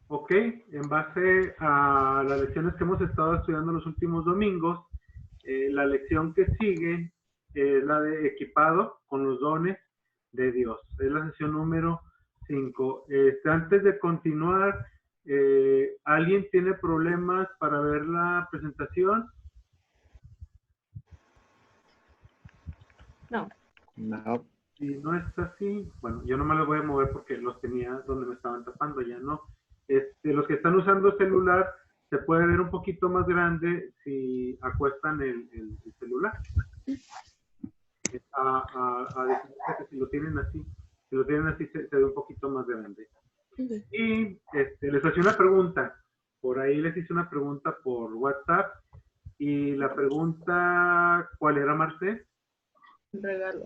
Ok, en base a las lecciones que hemos estado estudiando los últimos domingos, la lección que sigue es la de equipado con los dones de Dios. Es la sesión número 5. Antes de continuar, ¿alguien tiene problemas para ver la presentación? No. No. Si no es así, bueno, yo no me los voy a mover porque los tenía donde me estaban tapando, ya no. Los que están usando celular, se puede ver un poquito más grande si acuestan el celular. A diferencia que si lo tienen así se ve un poquito más grande. Y les hacía una pregunta, por ahí les hice una pregunta por WhatsApp, y la pregunta, ¿cuál era, Marce? Regalo.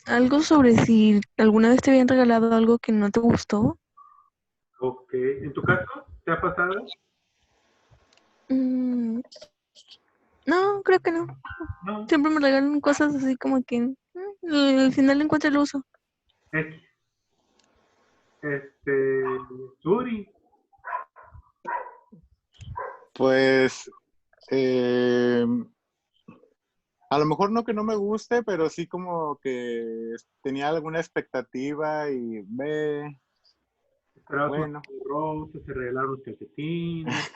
Algo sobre si alguna vez te habían regalado algo que no te gustó. Ok, ¿en tu caso te ha pasado? No, creo que no. No. Siempre me regalan cosas así como que al final encuentro el uso. X. Suri. Pues a lo mejor no que no me guste, pero sí como que tenía alguna expectativa y Esperabas bueno. un rosas, se regalaron los calcetines.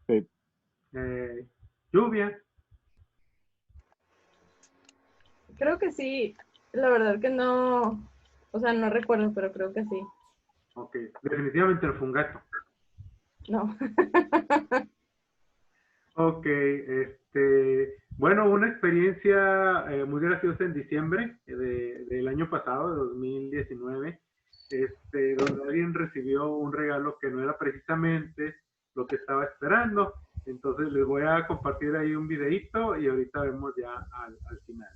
Sí. Lluvia. Creo que sí. La verdad que no. O sea, no recuerdo, pero creo que sí. Ok, definitivamente no fue un gato. No. Ok, bueno, una experiencia muy graciosa en diciembre del año pasado, de 2019, donde alguien recibió un regalo que no era precisamente lo que estaba esperando. Entonces les voy a compartir ahí un videito y ahorita vemos ya al final.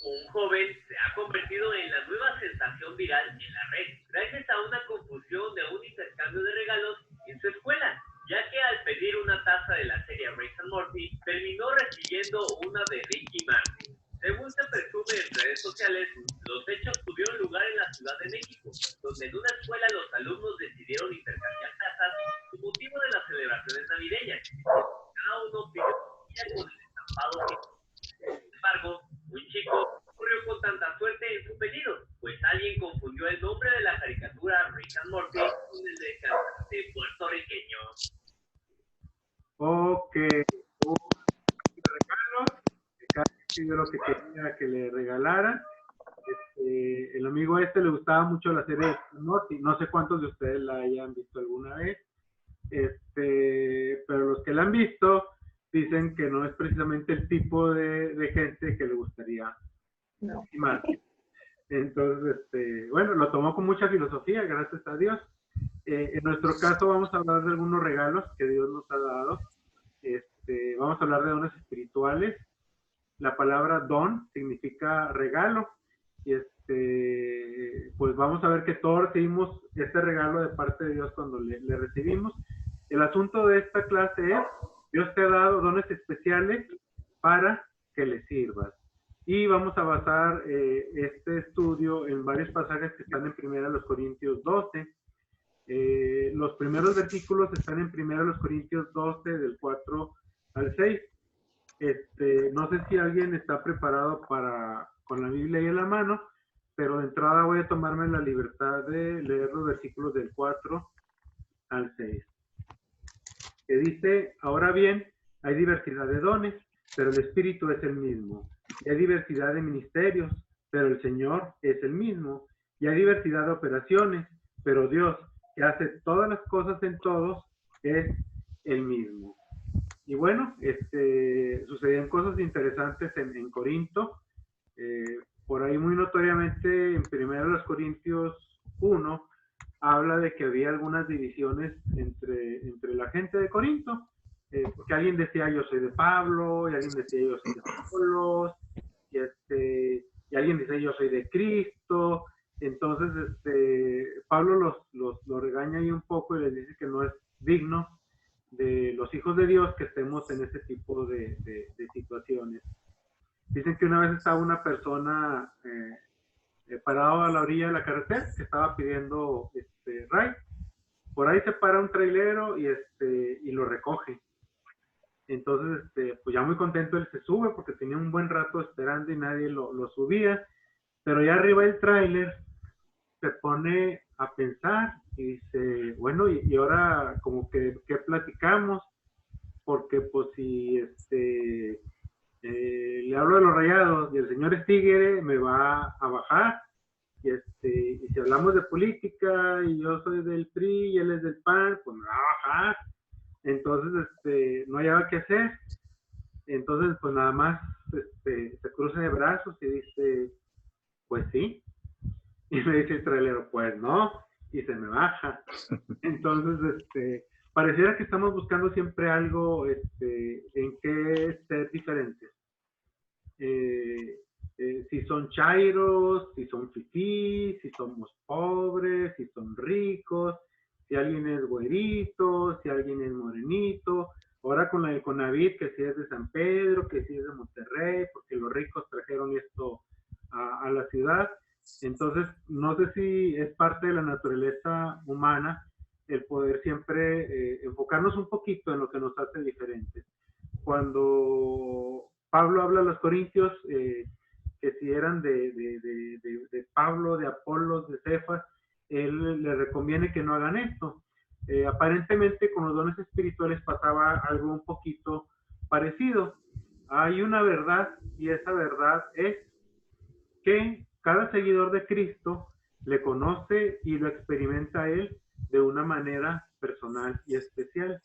Un joven se ha convertido en la nueva sensación viral en la red, gracias a una confusión de un intercambio de regalos en su escuela, ya que al pedir una taza de la serie Rick and Morty, terminó recibiendo una de Ricky Martin. Según se presume en redes sociales, los hechos tuvieron lugar en la Ciudad de México, donde en una escuela los alumnos decidieron intercambiar tazas con motivo de las celebraciones navideñas. Cada uno pidió con el estampado. Sin embargo, un chico ocurrió con tanta suerte en su pedido, pues alguien confundió el nombre de la caricatura Rick and Morty con el de cantante puertorriqueño. Ok, regalos, que cada quien pidió lo que quería que le regalaran. El amigo le gustaba mucho la serie de Morty, no sé cuántos de ustedes la hayan visto alguna vez, pero los que la han visto dicen que no es precisamente el tipo de gente que le gustaría estimar. Entonces, bueno, lo tomó con mucha filosofía, gracias a Dios. En nuestro caso vamos a hablar de algunos regalos que Dios nos ha dado. Vamos a hablar de dones espirituales. La palabra don significa regalo. Y pues vamos a ver que todos recibimos este regalo de parte de Dios cuando le recibimos. El asunto de esta clase es, Dios te ha dado dones especiales para que le sirvas. Y vamos a basar este estudio en varios pasajes que están en 1 Corintios 12. Los primeros versículos están en 1 Corintios 12, del 4 al 6. No sé si alguien está preparado con la Biblia ahí en la mano, pero de entrada voy a tomarme la libertad de leer los versículos del 4 al 6. Que dice, ahora bien, hay diversidad de dones, pero el Espíritu es el mismo. Y hay diversidad de ministerios, pero el Señor es el mismo. Y hay diversidad de operaciones, pero Dios, que hace todas las cosas en todos, es el mismo. Y bueno, sucedían cosas interesantes en Corinto. Por ahí muy notoriamente en 1 Corintios 1 habla de que había algunas divisiones entre la gente de Corinto, porque alguien decía yo soy de Pablo, y alguien decía yo soy de Apolos, y alguien decía yo soy de Cristo. Entonces Pablo los regaña ahí un poco y les dice que no es digno de los hijos de Dios que estemos en ese tipo de situaciones. Dicen que una vez estaba una persona parado a la orilla de la carretera que estaba pidiendo ride. Por ahí se para un trailero y lo recoge. Entonces, pues ya muy contento él se sube porque tenía un buen rato esperando y nadie lo subía. Pero ya arriba del tráiler se pone a pensar y dice, bueno, y ahora como que ¿qué platicamos? Porque pues si le hablo de los Rayados y el señor es tigre, me va a bajar. Y si hablamos de política y yo soy del PRI y él es del PAN, pues me va a bajar. Entonces, no hay nada que hacer. Entonces, pues nada más se cruza de brazos y dice, pues sí. Y me dice el trailero, pues no. Y se me baja. Entonces, pareciera que estamos buscando siempre algo en que ser diferentes. Si son chairos, si son fifís, si somos pobres, si son ricos, si alguien es güerito, si alguien es morenito. Ahora con el Conavit, que si es de San Pedro, que si es de Monterrey, porque los ricos trajeron esto a la ciudad. Entonces, no sé si es parte de la naturaleza humana el poder siempre enfocarnos un poquito en lo que nos hace diferentes. Cuando Pablo habla a los corintios, que si eran de Pablo, de Apolos, de Cefas, él le recomienda que no hagan esto. Aparentemente con los dones espirituales pasaba algo un poquito parecido. Hay una verdad y esa verdad es que cada seguidor de Cristo le conoce y lo experimenta a él de una manera personal y especial.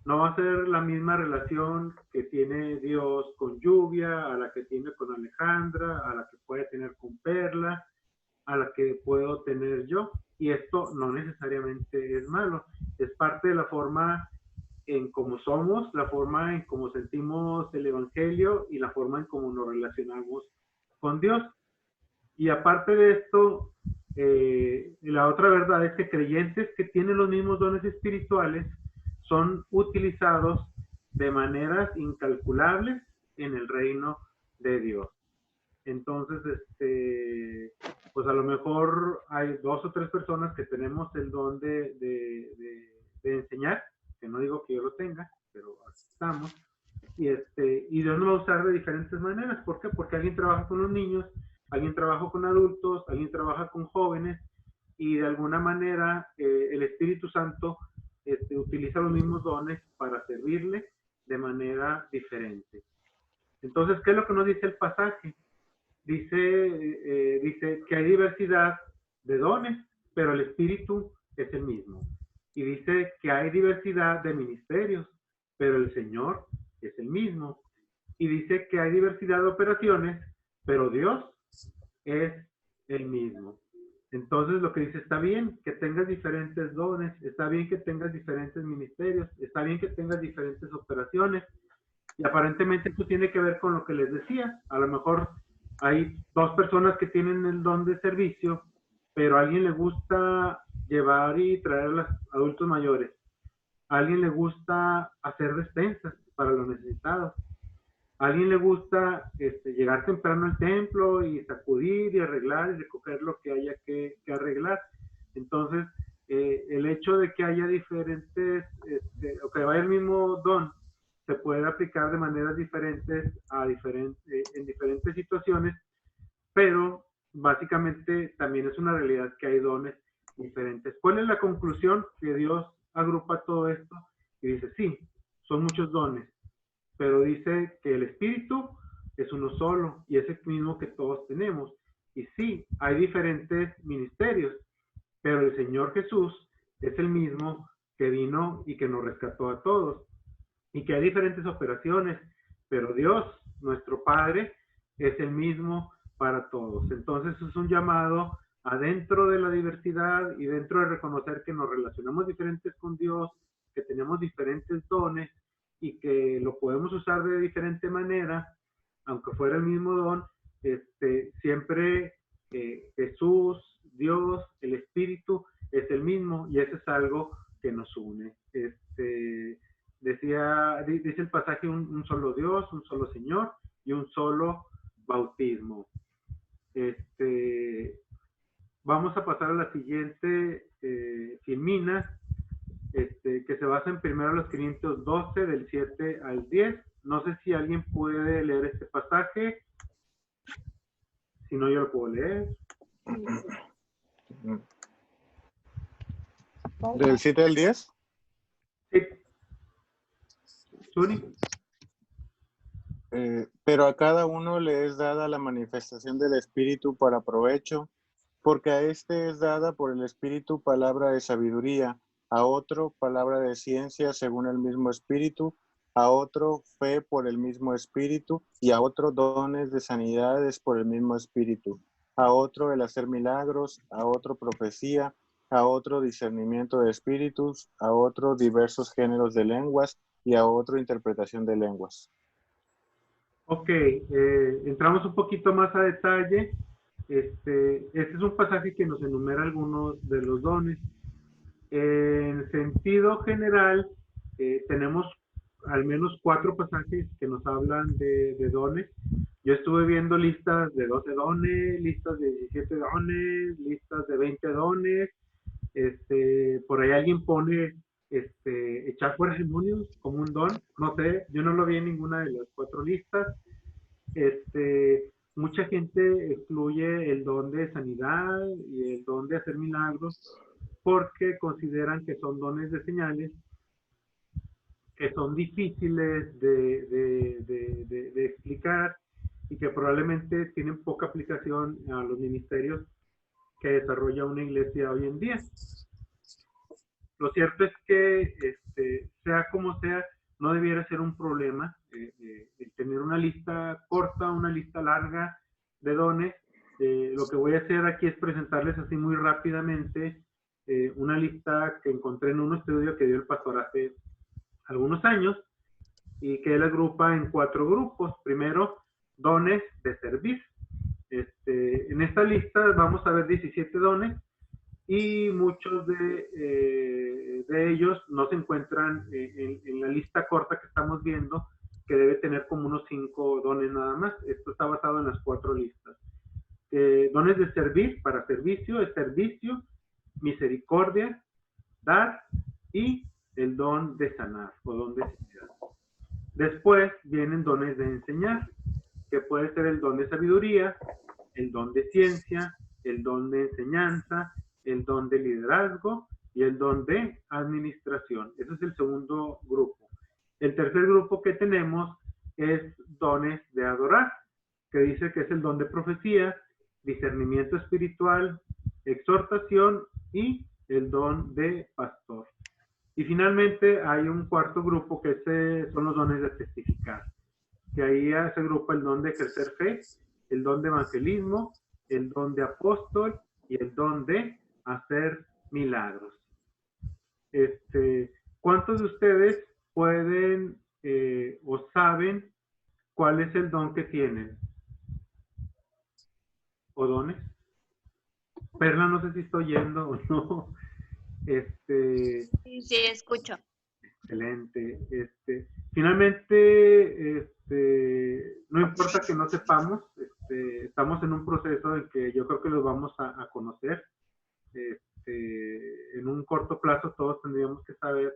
No va a ser la misma relación que tiene Dios con Lluvia, a la que tiene con Alejandra, a la que puede tener con Perla, a la que puedo tener yo. Y esto no necesariamente es malo. Es parte de la forma en cómo somos, la forma en cómo sentimos el Evangelio y la forma en cómo nos relacionamos con Dios. Y aparte de esto, la otra verdad es que creyentes que tienen los mismos dones espirituales son utilizados de maneras incalculables en el reino de Dios. Entonces, pues a lo mejor hay 2 o 3 personas que tenemos el don de enseñar, que no digo que yo lo tenga, pero aquí estamos. Y Dios nos va a usar de diferentes maneras. ¿Por qué? Porque alguien trabaja con los niños, alguien trabaja con adultos, alguien trabaja con jóvenes, y de alguna manera el Espíritu Santo utiliza los mismos dones para servirle de manera diferente. Entonces, ¿qué es lo que nos dice el pasaje? Dice que hay diversidad de dones, pero el Espíritu es el mismo. Y dice que hay diversidad de ministerios, pero el Señor es el mismo. Y dice que hay diversidad de operaciones, pero Dios es el mismo. Entonces lo que dice, está bien que tengas diferentes dones, está bien que tengas diferentes ministerios, está bien que tengas diferentes operaciones, y aparentemente esto tiene que ver con lo que les decía. A lo mejor hay 2 personas que tienen el don de servicio, pero a alguien le gusta llevar y traer a los adultos mayores, a alguien le gusta hacer despensas para los necesitados, a alguien le gusta llegar temprano al templo y sacudir y arreglar y recoger lo que haya que arreglar. Entonces, el hecho de que haya diferentes, o que vaya el mismo don, se puede aplicar de maneras diferentes en diferentes situaciones, pero básicamente también es una realidad que hay dones diferentes. ¿Cuál es la conclusión? Que Dios agrupa todo esto y dice, sí, son muchos dones, pero dice que el Espíritu es uno solo y es el mismo que todos tenemos. Y sí, hay diferentes ministerios, pero el Señor Jesús es el mismo que vino y que nos rescató a todos. Y que hay diferentes operaciones, pero Dios, nuestro Padre, es el mismo para todos. Entonces es un llamado adentro de la diversidad y dentro de reconocer que nos relacionamos diferentes con Dios, que tenemos diferentes dones y que lo podemos usar de diferente manera, aunque fuera el mismo don, siempre Jesús, Dios, el Espíritu es el mismo, y eso es algo que nos une. Dice el pasaje, un solo Dios, un solo Señor y un solo confirmó. Vamos a pasar a la siguiente filmina, que se basa en primero los 512 del 7 al 10. No sé si alguien puede leer este pasaje. Si no, yo lo puedo leer. ¿Del 7 al 10? Sí. Tuni. Pero a cada uno le es dada la manifestación del Espíritu para provecho, porque a este es dada por el Espíritu palabra de sabiduría, a otro palabra de ciencia según el mismo Espíritu, a otro fe por el mismo Espíritu, y a otro dones de sanidades por el mismo Espíritu, a otro el hacer milagros, a otro profecía, a otro discernimiento de espíritus, a otro diversos géneros de lenguas, y a otro interpretación de lenguas. Ok, entramos un poquito más a detalle. Este es un pasaje que nos enumera algunos de los dones. En sentido general, tenemos al menos 4 pasajes que nos hablan de dones. Yo estuve viendo listas de 12 dones, listas de 17 dones, listas de 20 dones. Por ahí alguien pone echar fuera demonios como un don. No sé, yo no lo vi en ninguna de las 4 listas. Mucha gente excluye el don de sanidad y el don de hacer milagros porque consideran que son dones de señales que son difíciles de explicar y que probablemente tienen poca aplicación a los ministerios que desarrolla una iglesia hoy en día. Lo cierto es que, sea como sea, no debiera ser un problema el tener una lista corta, una lista larga de dones. Lo que voy a hacer aquí es presentarles así muy rápidamente una lista que encontré en un estudio que dio el pastor hace algunos años y que él agrupa en 4 grupos. Primero, dones de servir. En esta lista vamos a ver 17 dones y muchos de ellos no se encuentran en la lista corta que estamos viendo, que debe tener como unos 5 dones nada más. Esto está basado en las 4 listas. Dones de servir, para servicio, es servicio, misericordia, dar y el don de sanar o don de sanidad. Después vienen dones de enseñar, que puede ser el don de sabiduría, el don de ciencia, el don de enseñanza, el don de liderazgo y el don de administración. Ese es el segundo grupo. El tercer grupo que tenemos es dones de adorar, que dice que es el don de profecía, discernimiento espiritual, exhortación y el don de pastor. Y finalmente hay un cuarto grupo que son los dones de testificar, que ahí se agrupa el don de ejercer fe, el don de evangelismo, el don de apóstol y el don de hacer milagros. ¿Cuántos de ustedes pueden o saben cuál es el don que tienen? ¿O dones? Perla, no sé si estoy yendo o no. Sí, escucho. Excelente. Finalmente, no importa que no sepamos, estamos en un proceso en que yo creo que los vamos a conocer. En un corto plazo todos tendríamos que saber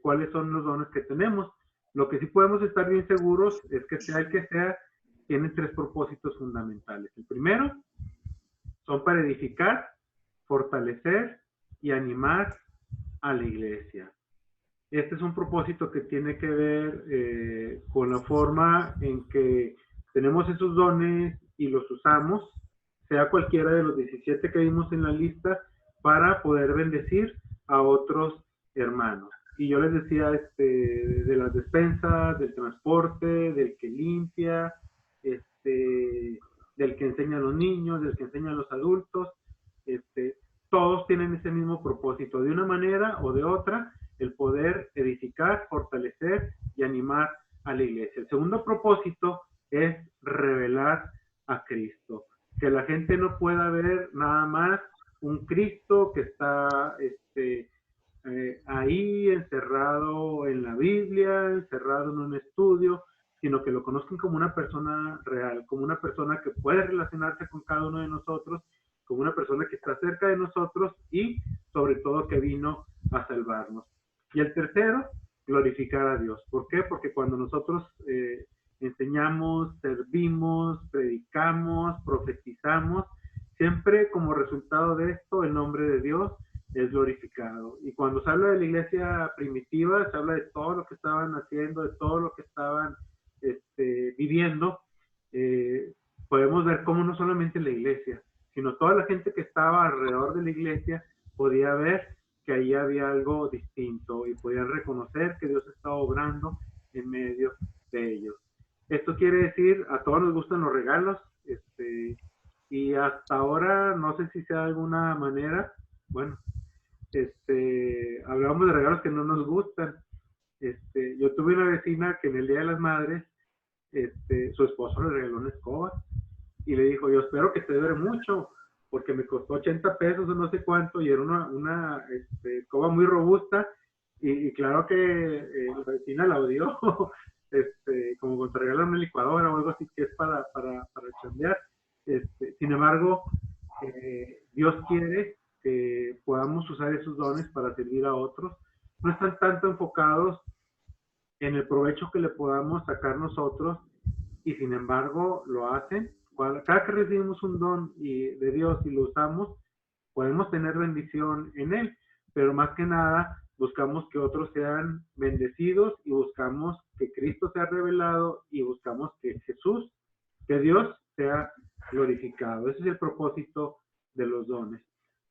cuáles son los dones que tenemos. Lo que sí podemos estar bien seguros es que sea el que sea, tiene 3 propósitos fundamentales. El primero son para edificar, fortalecer y animar a la iglesia. Este es un propósito que tiene que ver con la forma en que tenemos esos dones y los usamos, sea cualquiera de los 17 que vimos en la lista, para poder bendecir a otros hermanos. Y yo les decía de las despensas, del transporte, del que limpia, del que enseña a los niños, del que enseña a los adultos, todos tienen ese mismo propósito, de una manera o de otra, el poder edificar, fortalecer y animar a la iglesia. El segundo propósito es revelar a Cristo, que la gente no pueda ver nada más un Cristo que está ahí encerrado en la Biblia, encerrado en un estudio, sino que lo conozcan como una persona real, como una persona que puede relacionarse con cada uno de nosotros, como una persona que está cerca de nosotros y sobre todo que vino a salvarnos. Y el tercero, glorificar a Dios. ¿Por qué? Porque cuando nosotros enseñamos, servimos, predicamos, profetizamos, siempre como resultado de esto el nombre de Dios es glorificado. Y cuando se habla de la iglesia primitiva, se habla de todo lo que estaban haciendo, de todo lo que estaban viviendo. Podemos ver cómo no solamente la iglesia, sino toda la gente que estaba alrededor de la iglesia podía ver que ahí había algo distinto y podían reconocer que Dios estaba obrando en medio de ellos. Esto quiere decir, a todos nos gustan los regalos, y hasta ahora, no sé si sea de alguna manera, bueno, hablamos de regalos que no nos gustan. Yo tuve una vecina que en el Día de las Madres, su esposo le regaló una escoba y le dijo, yo espero que te dure mucho, porque me costó 80 pesos o no sé cuánto, y era una escoba muy robusta, y claro que la vecina la odió, como cuando te regalan una licuadora o algo así que es para chambear. Sin embargo, Dios quiere que podamos usar esos dones para servir a otros. No están tanto enfocados en el provecho que le podamos sacar nosotros, y sin embargo lo hacen. Cada que recibimos un don de Dios y lo usamos, podemos tener bendición en él, pero más que nada buscamos que otros sean bendecidos y buscamos que Cristo sea revelado y buscamos que Jesús, que Dios sea glorificado. Ese es el propósito de los dones.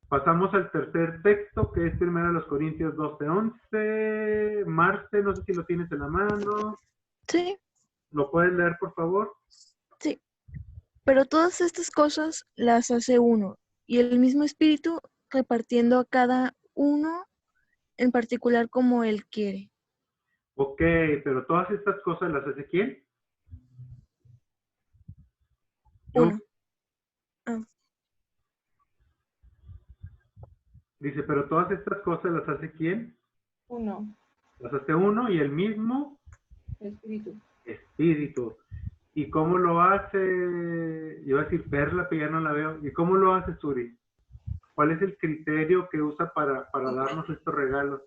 Pasamos al tercer texto, que es 1 Corintios 12:11. Marce, no sé si lo tienes en la mano. Sí, ¿Lo puedes leer, por favor? sí. Pero todas estas cosas las hace uno, y el mismo Espíritu repartiendo a cada uno en particular como Él quiere. Ok, pero todas estas cosas las hace ¿quién? Uno. Dice, pero todas estas cosas las hace ¿quién? Uno. Las hace uno y el mismo Espíritu. ¿Y cómo lo hace? Iba a decir Perla, pero ya no la veo. ¿Y cómo lo hace Suri? ¿Cuál es el criterio que usa para darnos estos regalos?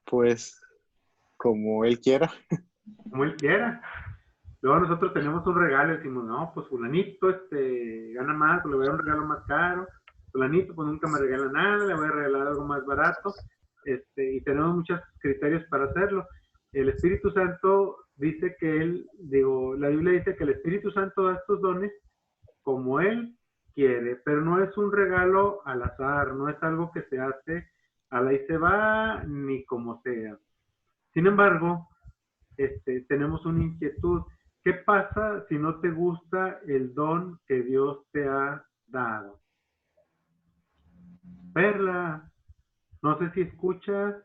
Pues como Él quiera. Como él quiera. Luego nosotros tenemos un regalo y decimos, no, pues fulanito gana más, pues le voy a dar un regalo más caro. Fulanito pues nunca me regala nada, le voy a regalar algo más barato. Y tenemos muchos criterios para hacerlo. El Espíritu Santo dice que la Biblia dice que el Espíritu Santo da estos dones como Él quiere, pero no es un regalo al azar, no es algo que se hace a la y se va, ni como sea. Sin embargo, tenemos una inquietud. ¿Qué pasa si no te gusta el don que Dios te ha dado? Perla, no sé si escuchas.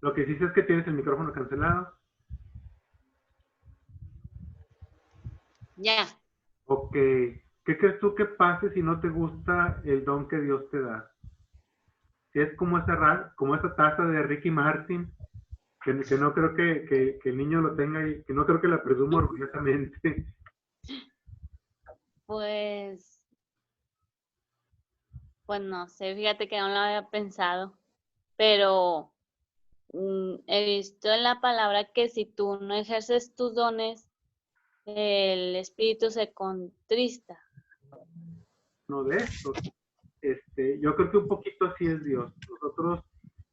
Lo que sí sé es que tienes el micrófono cancelado. Ya. Ok. ¿Qué crees tú que pase si no te gusta el don que Dios te da? Si es como esa taza de Ricky Martin, que no creo que el niño lo tenga y que no creo que la presuma orgullosamente. Pues no sé, fíjate que no lo había pensado, pero he visto en la palabra que si tú no ejerces tus dones, el espíritu se contrista. No de esto. Yo creo que un poquito así es Dios. Nosotros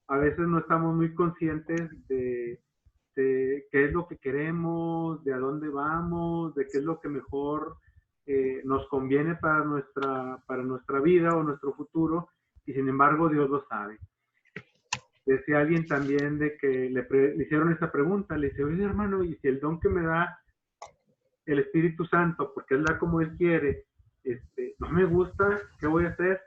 a veces no estamos muy conscientes de qué es lo que queremos, de a dónde vamos, de qué es lo que mejor nos conviene para nuestra vida o nuestro futuro, y sin embargo Dios lo sabe. Decía alguien también de que le hicieron esta pregunta, le dice, oye hermano, y si el don que me da el Espíritu Santo, porque Él da como Él quiere, no me gusta, ¿qué voy a hacer?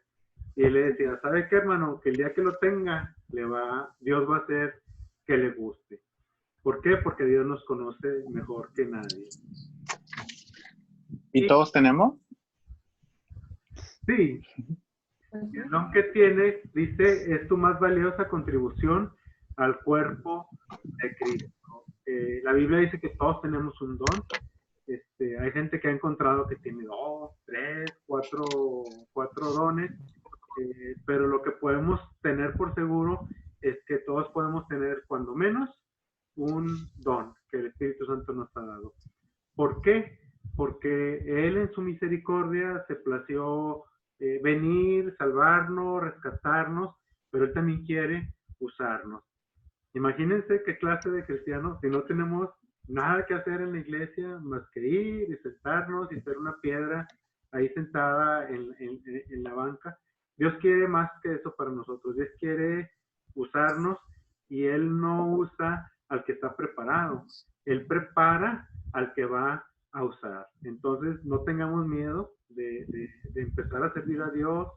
Y él le decía, ¿sabe qué, hermano? Que el día que lo tenga, Dios va a hacer que le guste. ¿Por qué? Porque Dios nos conoce mejor que nadie. ¿Y todos tenemos? Sí. El don que tienes, dice, es tu más valiosa contribución al cuerpo de Cristo. La Biblia dice que todos tenemos un don. Hay gente que ha encontrado que tiene 2, 3, 4 dones, pero lo que podemos tener por seguro es que todos podemos tener cuando menos un don que el Espíritu Santo nos ha dado. ¿Por qué? Porque Él en su misericordia se plació venir, salvarnos, rescatarnos, pero Él también quiere usarnos. Imagínense qué clase de cristianos, si no tenemos nada que hacer en la iglesia más que ir y sentarnos y ser una piedra ahí sentada en la banca. Dios quiere más que eso para nosotros. Dios quiere usarnos y Él no usa al que está preparado. Él prepara al que va a usar. Entonces, no tengamos miedo de empezar a servir a Dios.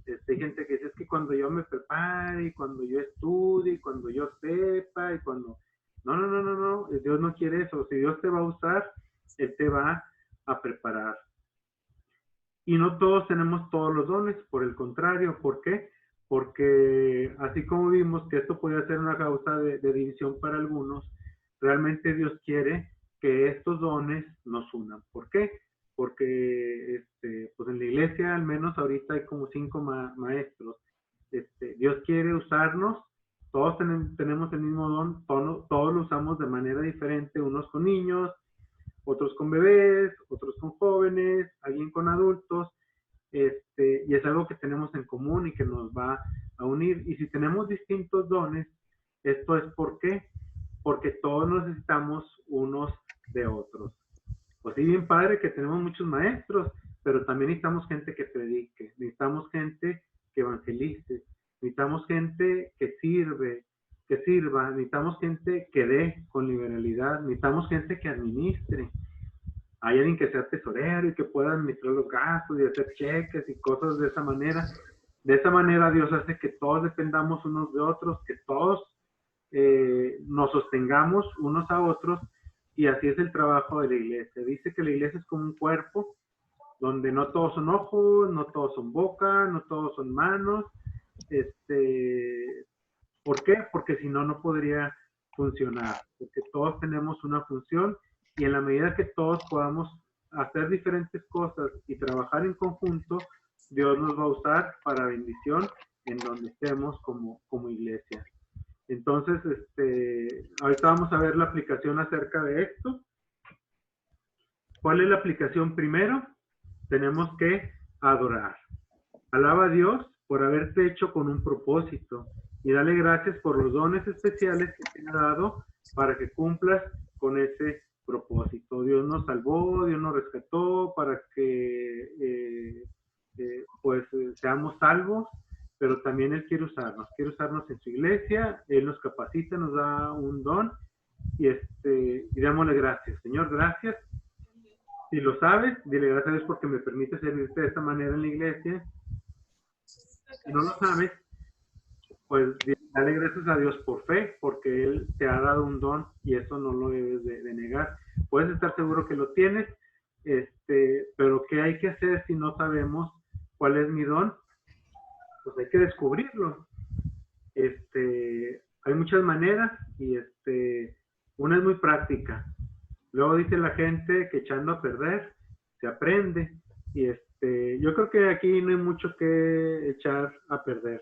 Hay gente que dice, es que cuando yo me prepare, y cuando yo estudie, y cuando yo sepa, y cuando... No. Dios no quiere eso. Si Dios te va a usar, Él te va a preparar. Y no todos tenemos todos los dones, por el contrario. ¿Por qué? Porque así como vimos que esto podría ser una causa de división para algunos, realmente Dios quiere que estos dones nos unan. ¿Por qué? Porque pues en la iglesia al menos ahorita hay como 5 maestros. Dios quiere usarnos, todos tenemos el mismo don, todos lo usamos de manera diferente, unos con niños, otros con bebés, otros con jóvenes, alguien con adultos, y es algo que tenemos en común y que nos va a unir. Y si tenemos distintos dones, esto es ¿por qué? Porque todos necesitamos unos de otros. Pues sí, bien padre que tenemos muchos maestros, pero también necesitamos gente que predique, necesitamos gente que evangelice, necesitamos gente que sirva, necesitamos gente que dé con liberalidad, necesitamos gente que administre. Hay alguien que sea tesorero y que pueda administrar los gastos y hacer cheques y cosas de esa manera. De esa manera Dios hace que todos dependamos unos de otros, que todos nos sostengamos unos a otros, y así es el trabajo de la iglesia. Dice que la iglesia es como un cuerpo donde no todos son ojos, no todos son boca, no todos son manos. ¿Por qué? Porque si no, no podría funcionar, porque todos tenemos una función, y en la medida que todos podamos hacer diferentes cosas y trabajar en conjunto, Dios nos va a usar para bendición en donde estemos como iglesia. Entonces, ahorita vamos a ver la aplicación acerca de esto. ¿Cuál es la aplicación primero? Tenemos que adorar. Alaba a Dios por haberte hecho con un propósito y dale gracias por los dones especiales que te ha dado para que cumplas con ese propósito. Dios nos salvó, Dios nos rescató para que seamos salvos, pero también Él quiere usarnos en su iglesia. Él nos capacita, nos da un don, y démosle gracias. Señor, gracias. Si lo sabes, dile gracias a Dios porque me permite servirte de esta manera en la iglesia. Si no lo sabes, pues dale gracias a Dios por fe, porque Él te ha dado un don y eso no lo debes de negar. Puedes estar seguro que lo tienes, pero ¿qué hay que hacer si no sabemos cuál es mi don? Pues hay que descubrirlo. Hay muchas maneras y una es muy práctica. Luego dice la gente que echando a perder se aprende, y yo creo que aquí no hay mucho que echar a perder.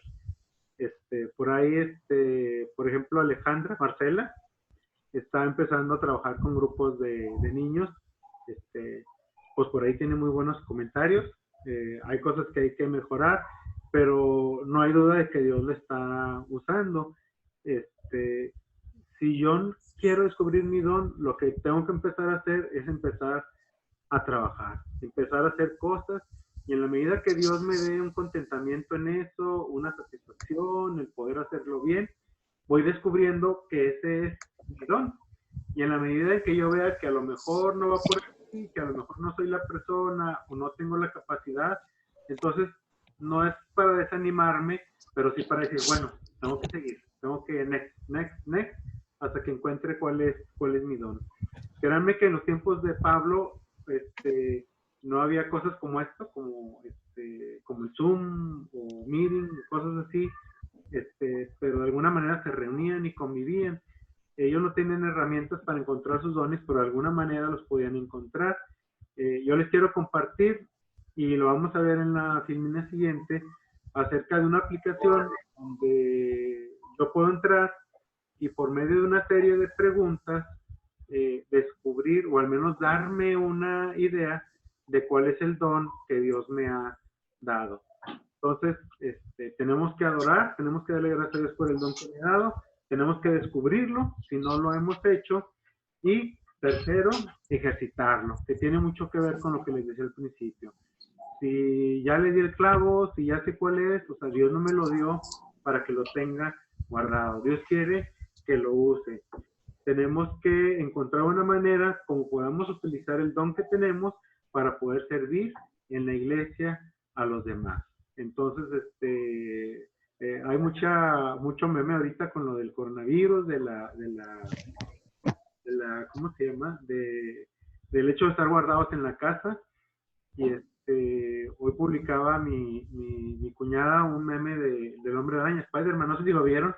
Por ahí, por ejemplo, Marcela, está empezando a trabajar con grupos de niños. Pues por ahí tiene muy buenos comentarios. Hay cosas que hay que mejorar, pero no hay duda de que Dios lo está usando. Si yo quiero descubrir mi don, lo que tengo que empezar a hacer es empezar a trabajar, empezar a hacer cosas, y en la medida que Dios me dé un contentamiento en eso, una satisfacción, el poder hacerlo bien, voy descubriendo que ese es mi don. Y en la medida en que yo vea que a lo mejor no va por aquí, que a lo mejor no soy la persona o no tengo la capacidad, entonces no es para desanimarme, pero sí para decir, bueno, tengo que seguir, tengo que next, hasta que encuentre cuál es mi don. Créanme que en los tiempos de Pablo, no había cosas como esto, como el Zoom o Meeting, cosas así. pero de alguna manera se reunían y convivían. Ellos no tienen herramientas para encontrar sus dones, pero de alguna manera los podían encontrar. Yo les quiero compartir, y lo vamos a ver en la filmina siguiente, acerca de una aplicación donde yo puedo entrar y por medio de una serie de preguntas descubrir, o al menos darme una idea de cuál es el don que Dios me ha dado. Entonces, tenemos que adorar, tenemos que darle gracias a Dios por el don que me ha dado, tenemos que descubrirlo, si no lo hemos hecho, y tercero, ejercitarlo, que tiene mucho que ver con lo que les decía al principio. Si ya le di el clavo, si ya sé cuál es, o sea, Dios no me lo dio para que lo tenga guardado. Dios quiere que lo use. Tenemos que encontrar una manera como podamos utilizar el don que tenemos para poder servir en la iglesia a los demás. Entonces, hay mucho meme ahorita con lo del coronavirus, de la ¿cómo se llama? Del hecho de estar guardados en la casa. Y hoy publicaba mi cuñada un meme del Hombre Araña, Spider-Man, no sé si lo vieron,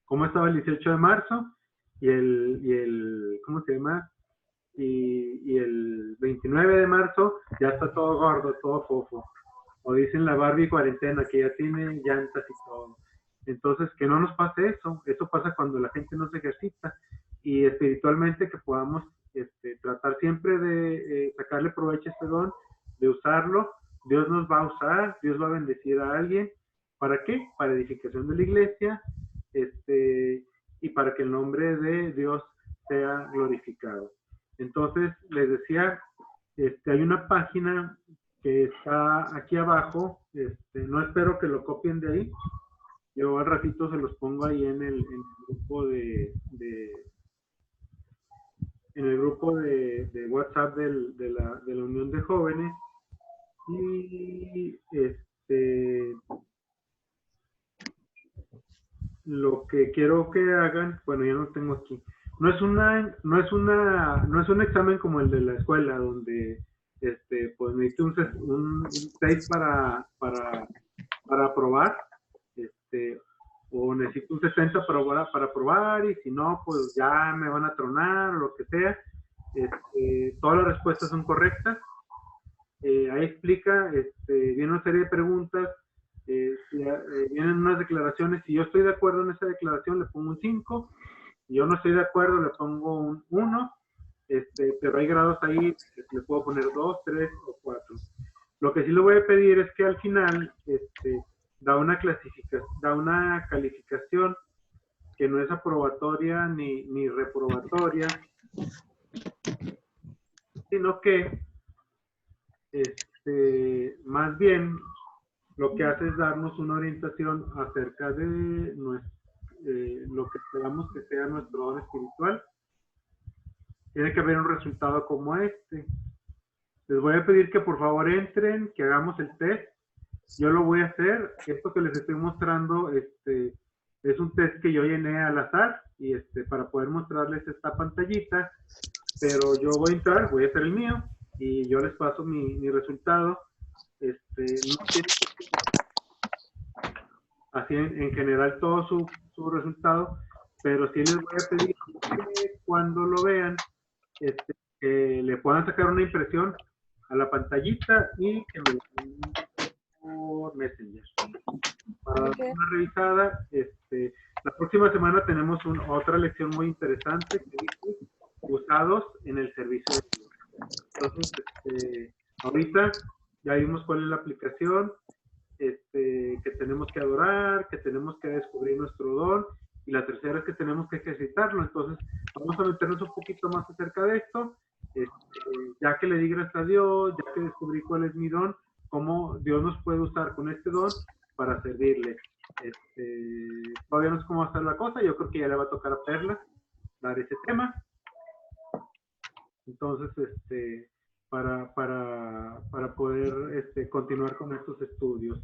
cómo estaba el 18 de marzo y el ¿cómo se llama? Y el 29 de marzo ya está todo gordo, todo fofo. O dicen la Barbie cuarentena, que ya tiene llantas y todo. Entonces, que no nos pase eso. Eso pasa cuando la gente no se ejercita. Y espiritualmente que podamos tratar siempre de sacarle provecho a este don, de usarlo. Dios nos va a usar, Dios va a bendecir a alguien. ¿Para qué? Para edificación de la iglesia, y para que el nombre de Dios sea glorificado. Entonces, les decía, hay una página que está aquí abajo, no espero que lo copien de ahí, yo al ratito se los pongo ahí en el grupo de WhatsApp de la Unión de Jóvenes. Y lo que quiero que hagan, bueno, ya lo tengo aquí. No es un examen como el de la escuela, donde pues necesito un 6 para aprobar, o necesito un 60 para aprobar, y si no, pues ya me van a tronar, o lo que sea. Todas las respuestas son correctas. Ahí explica, viene una serie de preguntas, vienen unas declaraciones. Si yo estoy de acuerdo en esa declaración, le pongo un 5. Si yo no estoy de acuerdo, le pongo un 1. Pero hay grados ahí, le puedo poner 2, 3 o 4. Lo que sí le voy a pedir es que al final da una calificación que no es aprobatoria ni reprobatoria, sino que más bien lo que hace es darnos una orientación acerca de lo que esperamos que sea nuestro don espiritual. Tiene que haber un resultado como este. Les voy a pedir que por favor entren, que hagamos el test. Yo lo voy a hacer. Esto que les estoy mostrando es un test que yo llené al azar, y para poder mostrarles esta pantallita. Pero yo voy a entrar, voy a hacer el mío, y yo les paso mi resultado. No tiene así en general todo su resultado, pero sí les voy a pedir que cuando lo vean, que le puedan sacar una impresión a la pantallita y que me lo manden por Messenger para dar una revisada. La próxima semana tenemos otra lección muy interesante que dice usados en el servicio de Dios. Entonces, ahorita ya vimos cuál es la aplicación, que tenemos que adorar, que tenemos que descubrir nuestro don, y la tercera es que tenemos que ejercitarlo. Entonces, vamos a meternos un poquito más acerca de esto, ya que le di gracias a Dios, ya que descubrí cuál es mi don, cómo Dios nos puede usar con este don para servirle. Todavía no sé cómo va a estar la cosa, yo creo que ya le va a tocar a Perla dar ese tema. Entonces, para poder continuar con estos estudios.